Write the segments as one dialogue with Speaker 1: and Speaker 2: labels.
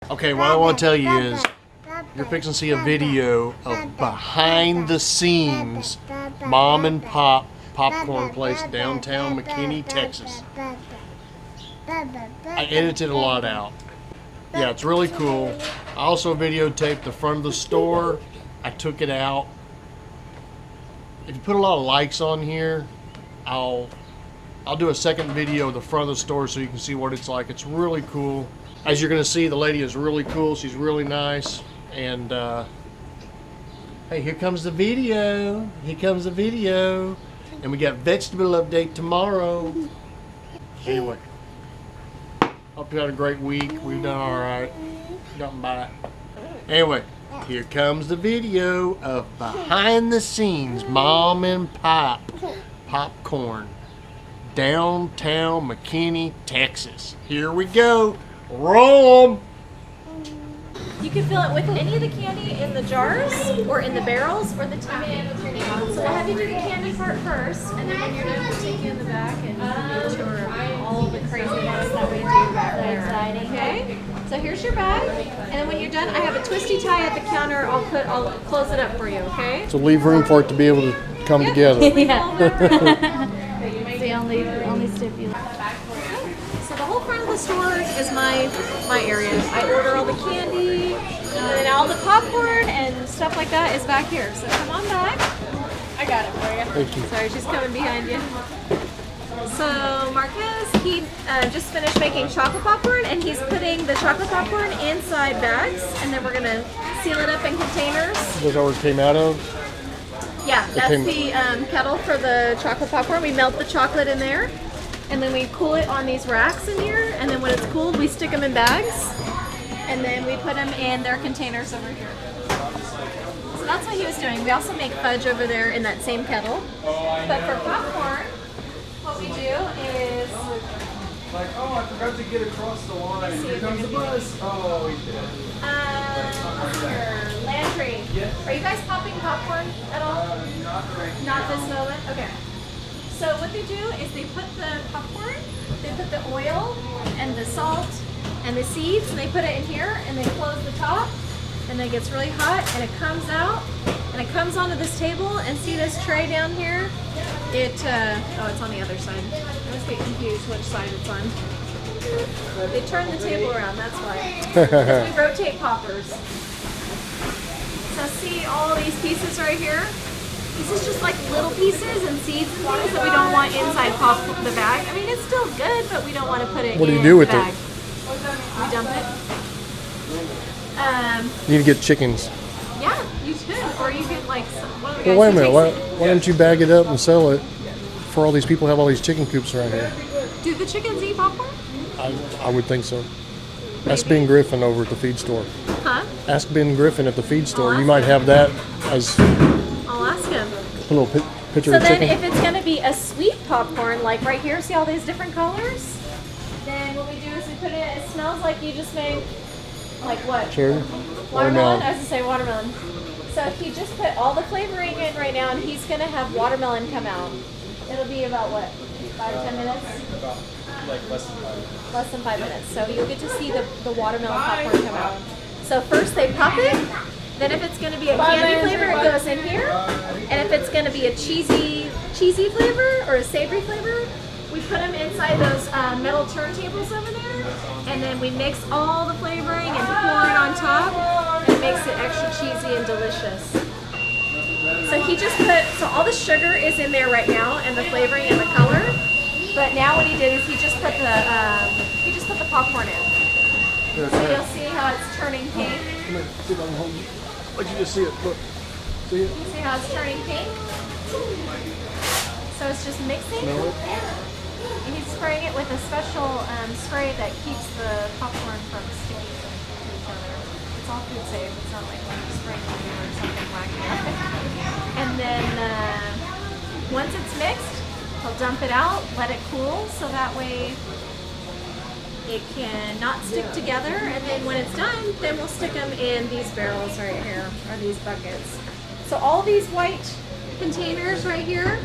Speaker 1: Okay, what I want to tell you is you're fixing to see a video of behind the scenes mom and pop popcorn place downtown McKinney, Texas. I edited a lot out. Yeah, it's really cool. I also videotaped the front of the store. I took it out. If you put a lot of likes on here, I'll do a second video of the front of the store so you can see what it's like. It's really cool. As you're going to see, the lady is really cool. She's really nice. And hey, here comes the video. Here comes the video. And we got vegetable update tomorrow. Anyway, hope you had a great week. We've done all right. Nothing bad. Anyway, here comes the video of behind the scenes mom and pop popcorn downtown McKinney, Texas. Here we go. Roll 'em.
Speaker 2: You can fill it with any of the candy in the jars or in the barrels or the tin. So we'll have you do the candy part first, and then when you're done, we'll take you in the back and give you a tour of all the craziness that we do back there. Okay? So here's your bag, and then when you're done, I have a twisty tie at the counter. I'll close it up for you. Okay?
Speaker 1: So leave room for it to be able to come together.
Speaker 2: Yeah.
Speaker 3: The only stipulation.
Speaker 2: So the whole front of the store is my area. I order all the candy, and all the popcorn and stuff like that is back here. So come on back. I got it for you.
Speaker 1: Thank you.
Speaker 2: Sorry, she's coming behind you. So Marquez, he just finished making chocolate popcorn, and he's putting the chocolate popcorn inside bags, and then we're gonna seal it up in containers.
Speaker 1: Those always came out of?
Speaker 2: Yeah, that's the kettle for the chocolate popcorn. We melt the chocolate in there, and then we cool it on these racks in here, and then when it's cooled, we stick them in bags, and then we put them in their containers over here. So that's what he was doing. We also make fudge over there in that same kettle. But for popcorn, what we do is...
Speaker 4: Like, oh, I forgot to get across the line. Here comes the bus. Oh, we did.
Speaker 2: Here, Landry.
Speaker 4: Yes.
Speaker 2: Are you guys popping popcorn at all? Not this moment? Okay. So what they do is they put the popcorn, they put the oil and the salt and the seeds, and they put it in here, and they close the top, and then it gets really hot, and it comes out, and it comes onto this table, and see this tray down here? It's on the other side. I always get confused which side it's on. They turn the table around, that's why. Because we rotate poppers. So see all these pieces right here? This is just like little pieces and seeds and things that we don't want inside the bag. I mean, it's still good, but we don't want to put it in the bag.
Speaker 1: What do you do with it?
Speaker 2: We dump it.
Speaker 1: You need to get chickens.
Speaker 2: Yeah, you could. Or you could like...
Speaker 1: Well, wait a minute. Why don't you bag it up and sell it for all these people who have all these chicken coops around here?
Speaker 2: Do the chickens eat popcorn?
Speaker 1: I would think so. Ask Ben Griffin over at the feed store.
Speaker 2: Huh?
Speaker 1: Ask Ben Griffin at the feed store. You might have that as
Speaker 2: I'll ask him.
Speaker 1: a little picture
Speaker 2: So
Speaker 1: of
Speaker 2: then
Speaker 1: chicken.
Speaker 2: if it's going to be a sweet popcorn, like right here, see all these different colors? Then what we do is we put it smells like you just made, like what?
Speaker 1: Cherry?
Speaker 2: Watermelon? I was going to say watermelon. So he just put all the flavoring in right now, and he's going to have watermelon come out. It'll be about what, 5-10 minutes?
Speaker 4: About like less than 5.
Speaker 2: Less than 5 minutes. So you'll get to see the watermelon popcorn come out. So first they pop it, then if it's going to be a candy flavor, it goes in here. And if it's going to be a cheesy flavor or a savory flavor, we put them inside those metal turntables over there. And then we mix all the flavoring and pour it on top. It makes it extra cheesy and delicious. So he just so all the sugar is in there right now, and the flavoring and the color. But now what he did is he just put the popcorn in. So you'll see how it's turning pink.
Speaker 1: Come here, see if I can hold you. Let you just see it. Look. See it?
Speaker 2: See how it's turning pink? So it's just mixing.
Speaker 1: Smell it?
Speaker 2: And he's spraying it with a special spray that keeps the popcorn from sticking to each other. It's all food safe. It's not like when you spray glue or something wacky. And then once it's mixed, he'll dump it out, let it cool, so that way it can not stick together. And then when it's done, then we'll stick them in these barrels right here, or these buckets. So all these white containers right here,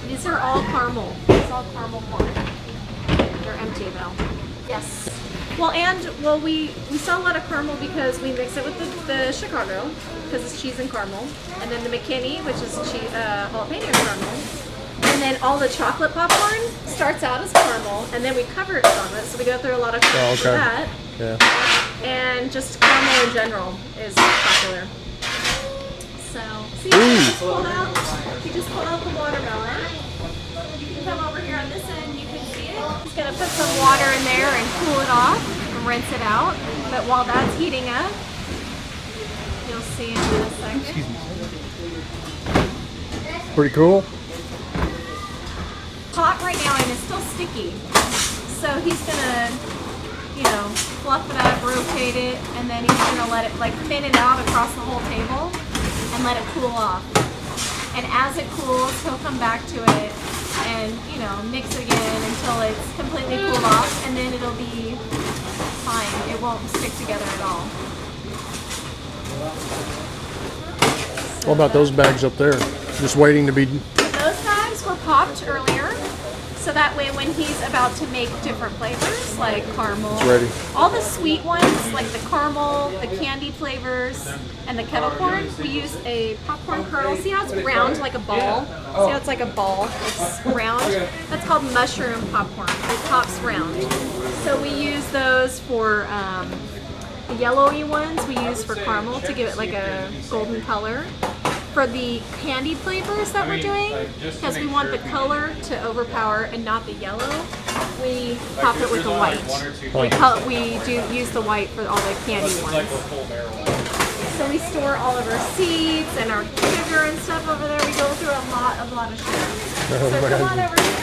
Speaker 2: these are all caramel. It's all caramel corn. They're empty though. Yes. Well, we sell a lot of caramel because we mix it with the Chicago, because it's cheese and caramel, and then the McKinney, which is cheese, jalapeno caramel, and then all the chocolate popcorn starts out as caramel, and then we cover it with chocolate, so we go through a lot of caramel for that.
Speaker 1: Yeah.
Speaker 2: And just caramel in general is popular. So, see, you just pulled out the watermelon. You can come over here on this end, you can see it. He's going to put some water in there and cool it off and rinse it out. But while that's heating up, you'll see in a second.
Speaker 1: Pretty cool.
Speaker 2: Hot right now and it's still sticky. So he's going to, fluff it up, rotate it, and then he's going to let it, thin it out across the whole table and let it cool off. And as it cools, he'll come back to it and, mix it again until it's completely cooled off, and then it'll be fine. It won't stick together at all.
Speaker 1: What about those bags up there? Just waiting to be...
Speaker 2: Those bags were popped earlier, so that way when he's about to make different flavors, like caramel,
Speaker 1: It's ready.
Speaker 2: all the sweet ones, like the caramel, the candy flavors, and the kettle corn, we use a popcorn kernel. See how it's round like a ball? See how it's like a ball? It's round. That's called mushroom popcorn. It pops round. So we use those for the yellowy ones. We use for caramel to give it like a golden color. For the candy flavors that we're doing, because we want the color to overpower and not the yellow, we pop it with the white. We do use the white for all the candy ones. So we store all of our seeds and our sugar and stuff over there. We go through a lot of sugar. So come on over here.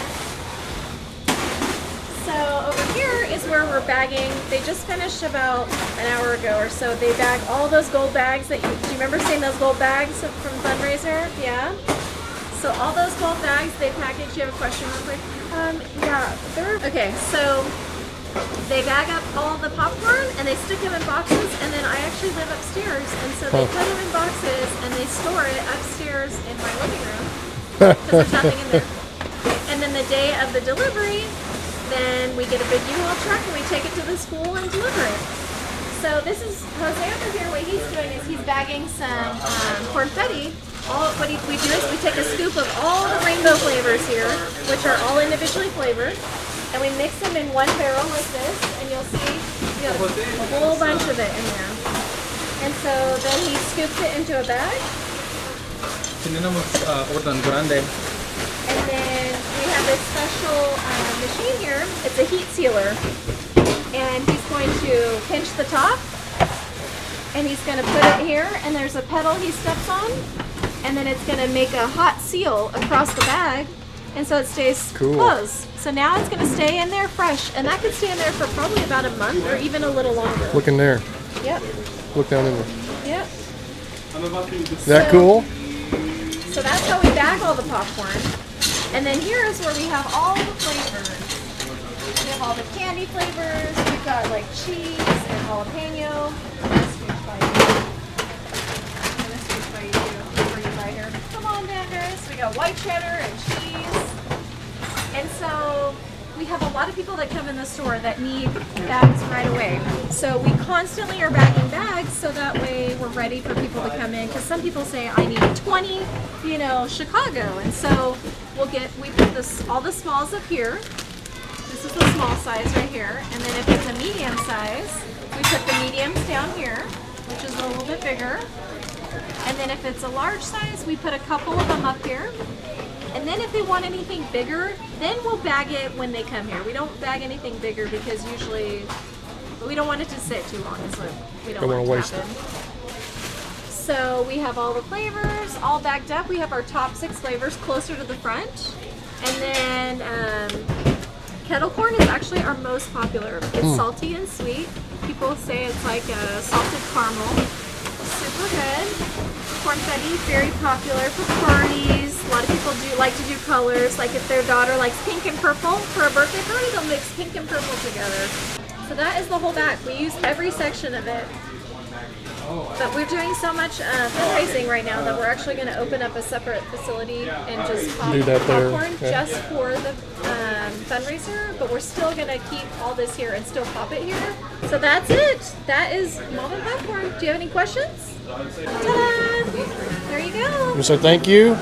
Speaker 2: So over here is where we're bagging. They just finished about an hour ago or so. They bag all those gold bags that do you remember seeing those gold bags from fundraiser? Yeah. So all those gold bags they package. You have a question real quick? Yeah. Okay. So they bag up all the popcorn and they stick them in boxes, and then I actually live upstairs, and so they put them in boxes and they store it upstairs in my living room because there's nothing in there. And then the day of the delivery, then we get a big U-Haul truck and we take it to the school and deliver it. So this is Jose over here. What he's doing is he's bagging some confetti. What we do is we take a scoop of all the rainbow flavors here, which are all individually flavored, and we mix them in one barrel like this, and you'll see a whole bunch of it in there. And so then he scoops it into a bag. And then we have this special machine here. It's a heat sealer. And he's going to pinch the top. And he's going to put it here. And there's a pedal he steps on. And then it's going to make a hot seal across the bag. And so it stays closed. So now it's going to stay in there fresh. And that could stay in there for probably about a month or even a little longer.
Speaker 1: Look in there.
Speaker 2: Yep.
Speaker 1: Look down in there.
Speaker 2: Yep.
Speaker 1: Is that cool?
Speaker 2: So that's how we bag all the popcorn. And then here is where we have all the flavors. We have all the candy flavors. We've got like cheese and jalapeno. I'm gonna switch by you too. Bring it by here. Come on, Danders. We got white cheddar and cheese. And so we have a lot of people that come in the store that need bags right away. So we constantly are bagging bags so that way we're ready for people to come in. Because some people say, I need 20, Chicago. And so we put all the smalls up here. This is the small size right here. And then if it's a medium size, we put the mediums down here, which is a little bit bigger. And then if it's a large size, we put a couple of them up here. And then if they want anything bigger, then we'll bag it when they come here. We don't bag anything bigger because usually we don't want it to sit too long. Is what we don't want to waste it. So we have all the flavors all bagged up. We have our top 6 flavors closer to the front. And then kettle corn is actually our most popular. It's salty and sweet. People say it's like a salted caramel. Super good. Confetti, very popular for parties. A lot of people like to do colors. Like if their daughter likes pink and purple for a birthday party, they'll mix pink and purple together. So that is the whole bag. We use every section of it. But we're doing so much fundraising right now that we're actually going to open up a separate facility and just pop popcorn just for the fundraiser, but we're still gonna keep all this here and still pop it here. So that's it. That is Mom and Popcorn. Do you have any questions? Ta-da! There you go.
Speaker 1: You say thank you.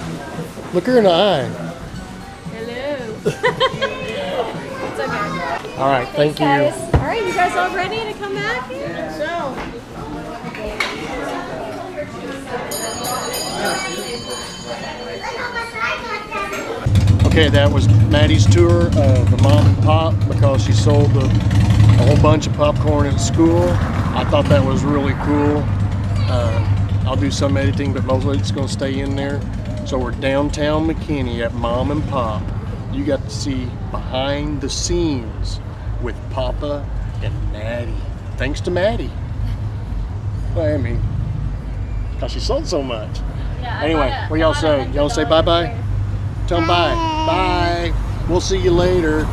Speaker 1: Look her in the eye.
Speaker 2: Hello. It's okay.
Speaker 1: All right, thank you.
Speaker 2: Guys. All right, you guys all ready to come back? No.
Speaker 1: Okay, that was Maddie's tour of the Mom and Pop because she sold a whole bunch of popcorn at school. I thought that was really cool. I'll do some editing, but mostly it's going to stay in there. So we're downtown McKinney at Mom and Pop. You got to see behind the scenes with Papa and Maddie. Thanks to Maddie. Well, I mean, because she sold so much.
Speaker 2: Yeah,
Speaker 1: Anyway, what y'all say? Y'all say bye-bye? Tell them bye. Bye. We'll see you later.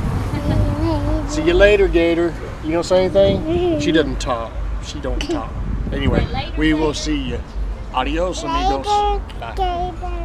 Speaker 1: See you later, Gator. You gonna say anything? She doesn't talk. She don't talk. Anyway, we will see you. Adios, amigos. Bye.